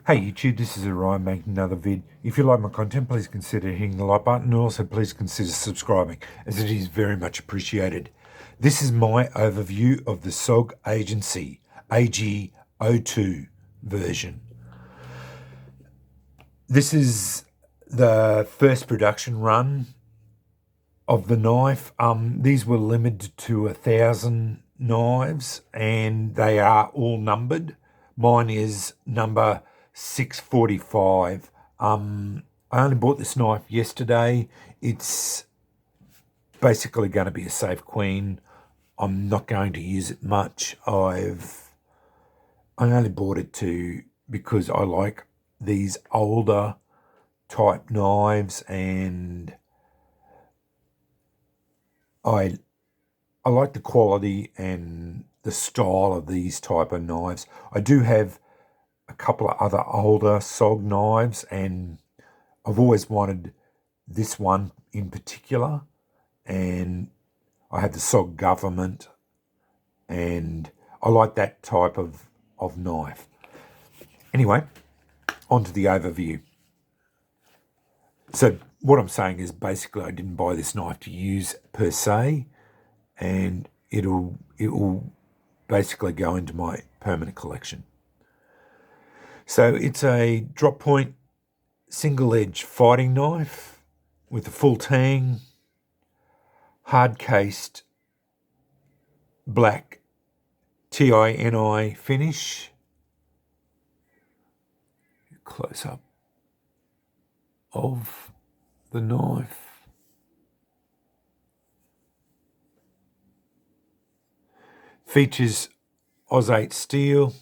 Hey YouTube, this is Orion making another vid. If you like my content, please consider hitting the like button and also please consider subscribing as it is very much appreciated. This is my overview of the SOG Agency AG02 version. This is the first production run of the knife. These were limited to 1,000 knives and they are all numbered. Mine is number 645. I only bought this knife yesterday. It's basically going to be a safe queen. I'm not going to use it much. I only bought it because I like these older type knives, and I like the quality and the style of these type of knives. I do have a couple of other older SOG knives, and I've always wanted this one in particular, and I have the SOG Government, and I like that type of knife. Anyway, on to the overview. So what I'm saying is basically I didn't buy this knife to use per se, and it will basically go into my permanent collection. So it's a drop point single edge fighting knife with a full tang, hard cased black TINI finish. Close up of the knife. Features Oz 8 steel,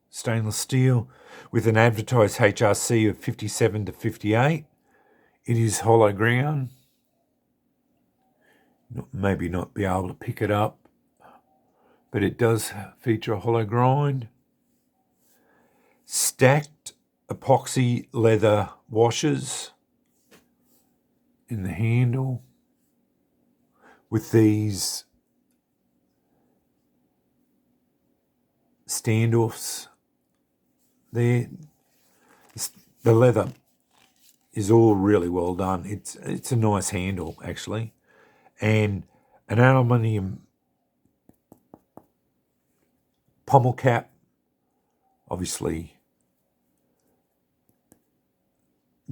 stainless steel, with an advertised HRC of 57 to 58. It is hollow ground. Maybe not be able to pick it up, but it does feature a hollow grind. Stacked epoxy leather washers in the handle with these standoffs there. The leather is all really well done. It's a nice handle actually, and an aluminium pommel cap, obviously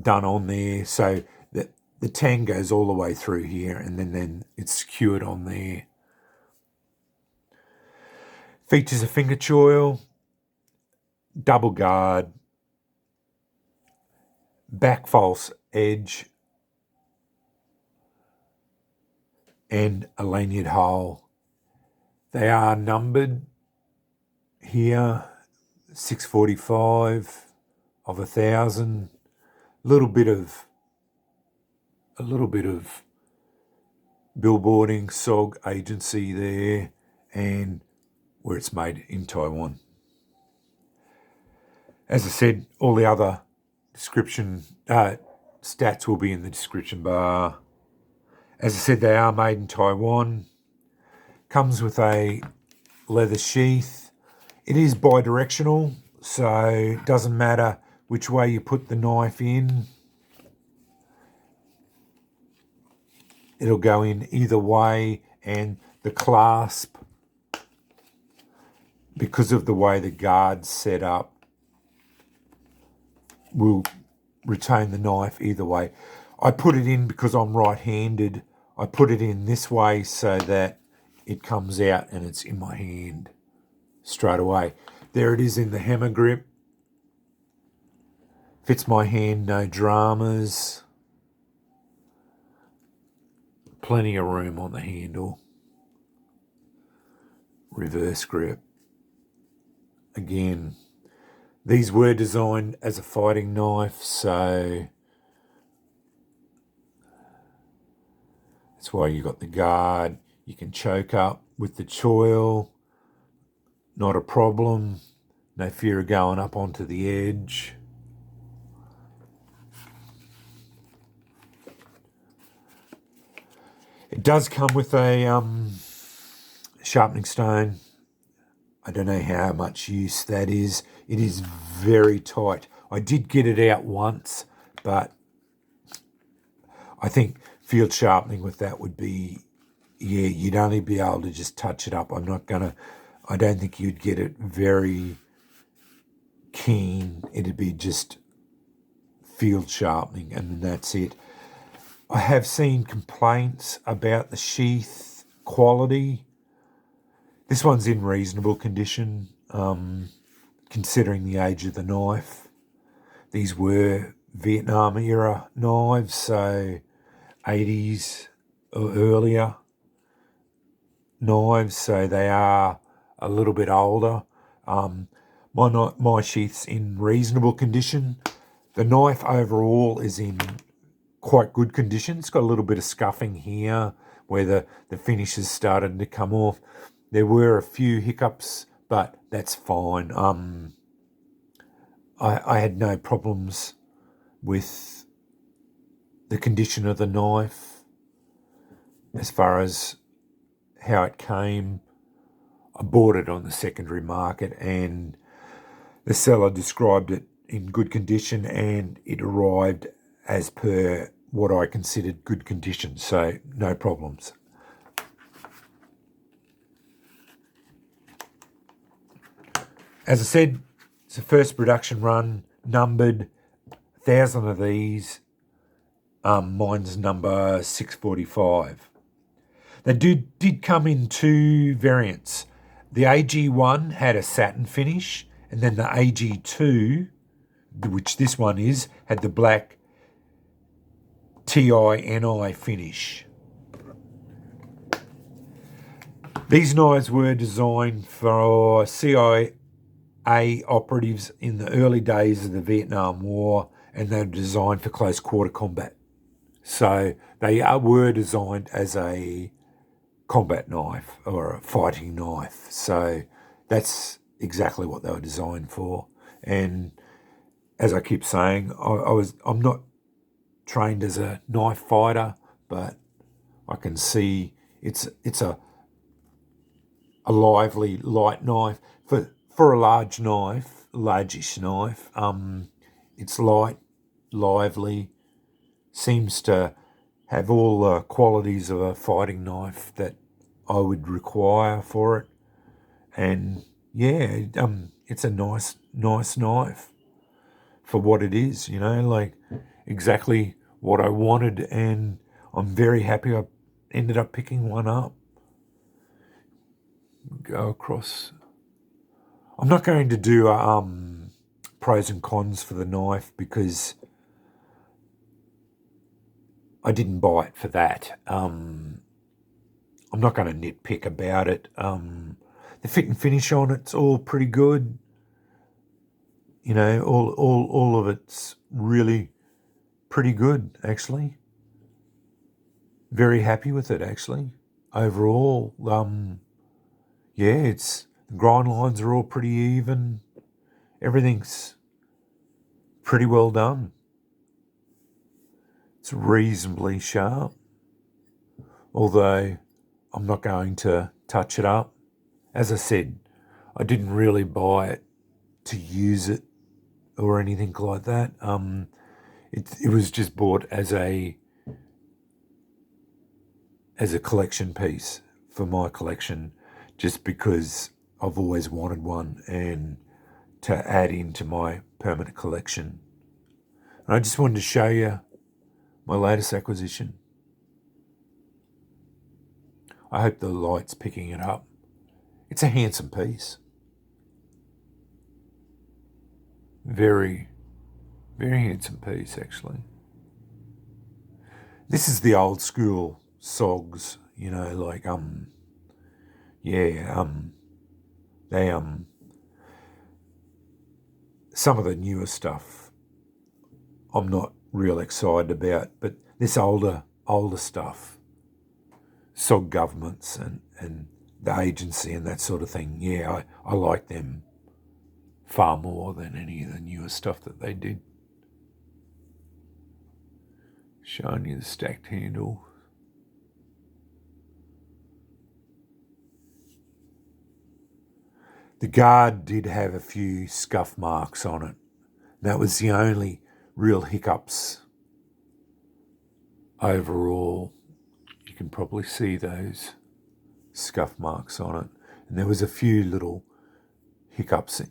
done on there, so that the tang goes all the way through here, and then it's secured on there. Features a finger choil, double guard, back false edge, and a lanyard hole. They are numbered here, 645 of 1,000. A little bit of billboarding, SOG Agency there, and where it's made in Taiwan. As I said, all the other description stats will be in the description bar. As I said, they are made in Taiwan. Comes with a leather sheath. It is bi-directional, so it doesn't matter which way you put the knife in. It'll go in either way, and the clasp, because of the way the guard's set up, will retain the knife either way. I put it in because I'm right-handed. I put it in this way so that it comes out and it's in my hand straight away. There it is in the hammer grip. Fits my hand, no dramas. Plenty of room on the handle. Reverse grip. Again, these were designed as a fighting knife, so that's why you got the guard. You can choke up with the choil, not a problem. No fear of going up onto the edge. It does come with a sharpening stone. I don't know how much use that is. It is very tight. I did get it out once, but I think field sharpening with that would be, yeah, you'd only be able to just touch it up. I don't think you'd get it very keen. It'd be just field sharpening and that's it. I have seen complaints about the sheath quality. This one's in reasonable condition, considering the age of the knife. These were Vietnam era knives, so 80s or earlier knives, so they are a little bit older. My sheath's in reasonable condition. The knife overall is in quite good condition. It's got a little bit of scuffing here where the finish has started to come off. There were a few hiccups, but that's fine. I had no problems with the condition of the knife as far as how it came. I bought it on the secondary market and the seller described it in good condition and it arrived as per what I considered good condition, so no problems. As I said, it's the first production run, numbered, 1,000 of these. Mine's number 645. They did come in two variants. The AG1 had a satin finish, and then the AG2, which this one is, had the black TINI finish. These knives were designed for CIA operatives in the early days of the Vietnam War, and they were designed for close quarter combat. So they were designed as a combat knife or a fighting knife. So that's exactly what they were designed for. And as I keep saying, I'm not trained as a knife fighter, but I can see it's a lively, light knife. For a large knife, largish knife, it's light, lively, seems to have all the qualities of a fighting knife that I would require for it. And yeah, it's a nice knife for what it is, like exactly what I wanted, and I'm very happy I ended up picking one up. Go across. I'm not going to do pros and cons for the knife because I didn't buy it for that. I'm not going to nitpick about it. The fit and finish on it's all pretty good. All of it's really pretty good, actually. Very happy with it, actually. Overall, the grind lines are all pretty even. Everything's pretty well done. It's reasonably sharp, although I'm not going to touch it up. As I said, I didn't really buy it to use it or anything like that. It was just bought as a collection piece for my collection, just because I've always wanted one and to add into my permanent collection. And I just wanted to show you my latest acquisition. I hope the light's picking it up. It's a handsome piece. Very, very handsome piece, actually. This is the old school SOGs, some of the newer stuff I'm not real excited about, but this older stuff, SOG governments and the agency and that sort of thing, I like them far more than any of the newer stuff that they did. Showing you the stacked handle. The guard did have a few scuff marks on it, That was the only real hiccups overall. You can probably see those scuff marks on it. And there was a few little hiccups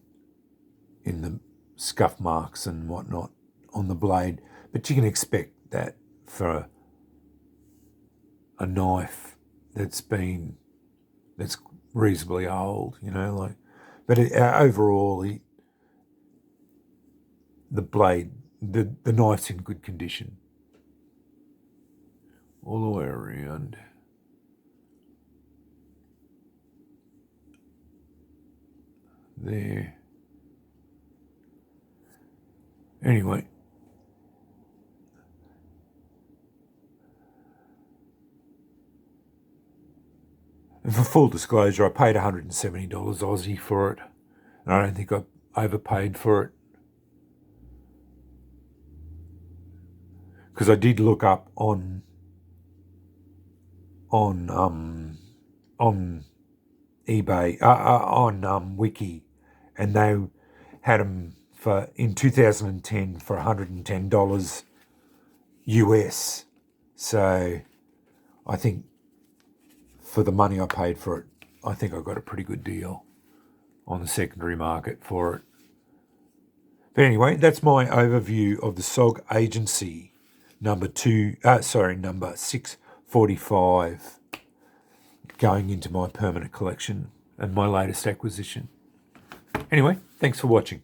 in the scuff marks and whatnot on the blade. But you can expect that for a knife that's reasonably old, But overall, the blade, the knife's in good condition all the way around. There. Anyway. And for full disclosure, I paid $170 Aussie for it. And I don't think I overpaid for it. Because I did look up on eBay, on Wiki, and they had them in 2010 for $110 US. So I think for the money I paid for it, I think I got a pretty good deal on the secondary market for it. But anyway, that's my overview of the SOG Agency number 645 going into my permanent collection and my latest acquisition. Anyway, thanks for watching.